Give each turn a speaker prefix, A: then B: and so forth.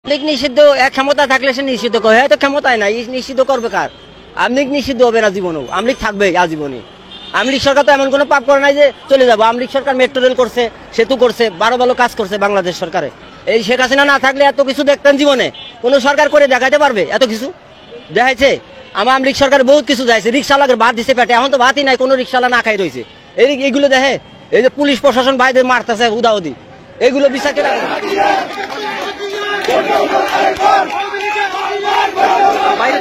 A: নিষিদ্ধ এক ক্ষমতা থাকলে সে নিষিদ্ধ করে, হ্যাঁ তো ক্ষমতায় নাই, নিষিদ্ধ করবে কার? আমলিগ নিষিদ্ধ হবে না জীবনেও, আমলিগ থাকবে আজীবনে। আমলিগ সরকার তো এমন কোনো পাপ করে নাই যে চলে যাবো। আমলিগ সরকার মেট্রো রেল করছে, সেতু করছে, ভালো ভালো কাজ করছে বাংলাদেশ সরকারে। এই শেখ হাসিনা না থাকলে এত কিছু দেখতেন জীবনে? কোন সরকার করে দেখাতে পারবে এত কিছু? দেখাইছে? আমার আমলিগ সরকার বহুত কিছু যাইছে, রিক্সাওয়ালাকে ভাত দিছে পেটে, এখন তো ভাতই নাই, কোনো রিক্সাওয়ালা না খাই রয়েছে। এইগুলো দেখে, এই যে পুলিশ প্রশাসন ভাইদের মারতেছে উদাউদি, এগুলো বিচার কে রাখবে?
B: বাইরে